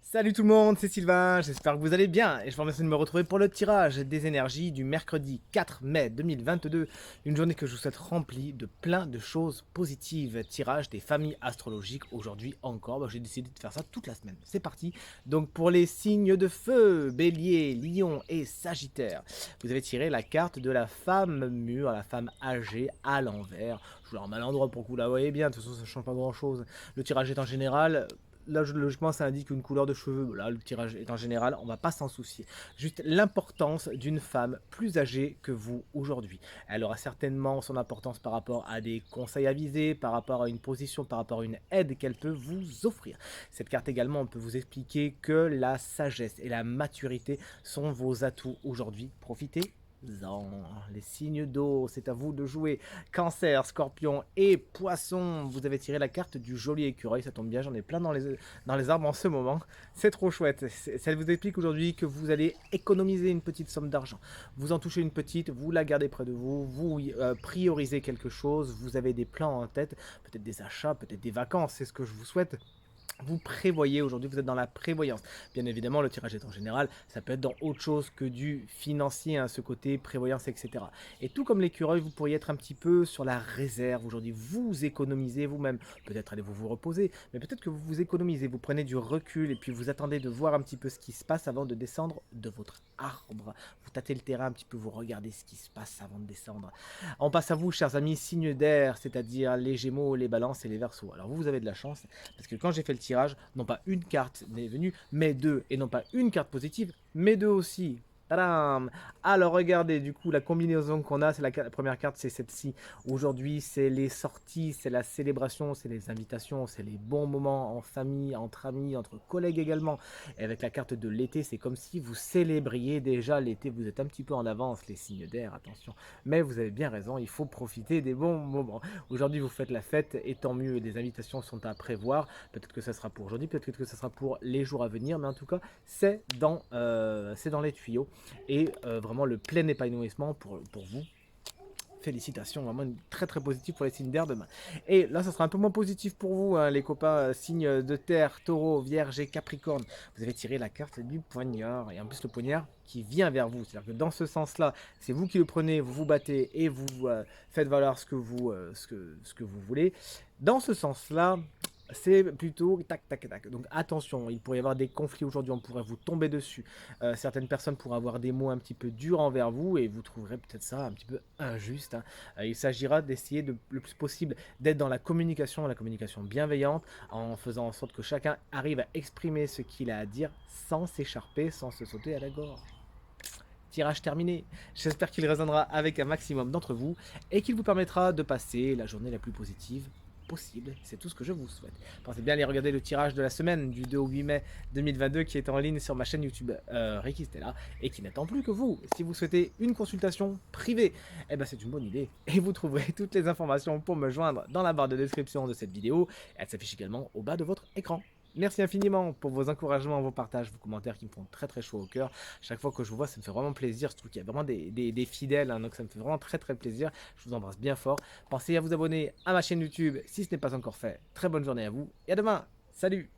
Salut tout le monde, c'est Sylvain, j'espère que vous allez bien et je vous remercie de me retrouver pour le tirage des énergies du mercredi 4 mai 2022, une journée que je vous souhaite remplie de plein de choses positives. Tirage des familles astrologiques aujourd'hui encore, j'ai décidé de faire ça toute la semaine, c'est parti. Donc pour les signes de feu, Bélier, Lion et Sagittaire, vous avez tiré la carte de la femme mûre, la femme âgée à l'envers. Je vous la remets à l'endroit pour que vous la voyez bien, de toute façon ça change pas grand chose. Le tirage est en général. Là, logiquement, ça indique une couleur de cheveux. Là, le tirage est en général, on va pas s'en soucier. Juste l'importance d'une femme plus âgée que vous aujourd'hui. Elle aura certainement son importance par rapport à des conseils avisés, par rapport à une position, par rapport à une aide qu'elle peut vous offrir. Cette carte également, on peut vous expliquer que la sagesse et la maturité sont vos atouts aujourd'hui. Profitez. Les signes d'eau, c'est à vous de jouer. Cancer, Scorpion et Poisson, vous avez tiré la carte du joli écureuil, ça tombe bien, j'en ai plein dans les arbres en ce moment. C'est trop chouette. Ça vous explique aujourd'hui que vous allez économiser une petite somme d'argent. Vous en touchez une petite, vous la gardez près de vous, vous priorisez quelque chose, vous avez des plans en tête, peut-être des achats, peut-être des vacances, c'est ce que je vous souhaite. Vous prévoyez aujourd'hui, vous êtes dans la prévoyance. Bien évidemment, le tirage est en général, ça peut être dans autre chose que du financier, ce côté prévoyance, etc. Et tout comme l'écureuil, vous pourriez être un petit peu sur la réserve aujourd'hui. Vous économisez vous-même. Peut-être allez-vous vous reposer, mais peut-être que vous vous économisez, vous prenez du recul et puis vous attendez de voir un petit peu ce qui se passe avant de descendre de votre arbre. Vous tâtez le terrain un petit peu, vous regardez ce qui se passe avant de descendre. On passe à vous, chers amis, signes d'air, c'est-à-dire les Gémeaux, les Balances et les Verseaux. Alors vous avez de la chance, parce que quand j'ai fait le tirage, non pas une carte n'est venue, mais deux. Et non pas une carte positive, mais deux aussi. Tadam! Alors regardez, du coup, la combinaison qu'on a, c'est la première carte, c'est celle-ci. Aujourd'hui, c'est les sorties, c'est la célébration, c'est les invitations, c'est les bons moments en famille, entre amis, entre collègues également. Et avec la carte de l'été, c'est comme si vous célébriez déjà l'été. Vous êtes un petit peu en avance, les signes d'air, attention. Mais vous avez bien raison, il faut profiter des bons moments. Aujourd'hui, vous faites la fête, et tant mieux, des invitations sont à prévoir. Peut-être que ça sera pour aujourd'hui, peut-être que ça sera pour les jours à venir, mais en tout cas, c'est dans les tuyaux. Et vraiment le plein épanouissement pour vous. Félicitations, vraiment une très très positive pour les signes d'air demain. Et là, ça sera un peu moins positif pour vous, les copains, signes de terre, taureau, vierge et capricorne. Vous avez tiré la carte du poignard, et en plus le poignard qui vient vers vous. C'est-à-dire que dans ce sens-là, c'est vous qui le prenez, vous vous battez et vous faites valoir ce que vous voulez. Dans ce sens-là, c'est plutôt tac, tac, tac. Donc attention, il pourrait y avoir des conflits aujourd'hui, on pourrait vous tomber dessus. Certaines personnes pourraient avoir des mots un petit peu durs envers vous et vous trouverez peut-être ça un petit peu injuste. Il s'agira d'essayer le plus possible d'être dans la communication bienveillante, en faisant en sorte que chacun arrive à exprimer ce qu'il a à dire sans s'écharper, sans se sauter à la gorge. Tirage terminé. J'espère qu'il résonnera avec un maximum d'entre vous et qu'il vous permettra de passer la journée la plus posible possible. C'est tout ce que je vous souhaite. Pensez bien à aller regarder le tirage de la semaine du 2 au 8 mai 2022 qui est en ligne sur ma chaîne YouTube Reiki Stella et qui n'attend plus que vous. Si vous souhaitez une consultation privée, eh ben c'est une bonne idée et vous trouverez toutes les informations pour me joindre dans la barre de description de cette vidéo. Elle s'affiche également au bas de votre écran. Merci infiniment pour vos encouragements, vos partages, vos commentaires qui me font très très chaud au cœur. Chaque fois que je vous vois, ça me fait vraiment plaisir. Je trouve qu'il y a vraiment des fidèles, donc ça me fait vraiment très très plaisir. Je vous embrasse bien fort. Pensez à vous abonner à ma chaîne YouTube si ce n'est pas encore fait. Très bonne journée à vous et à demain. Salut!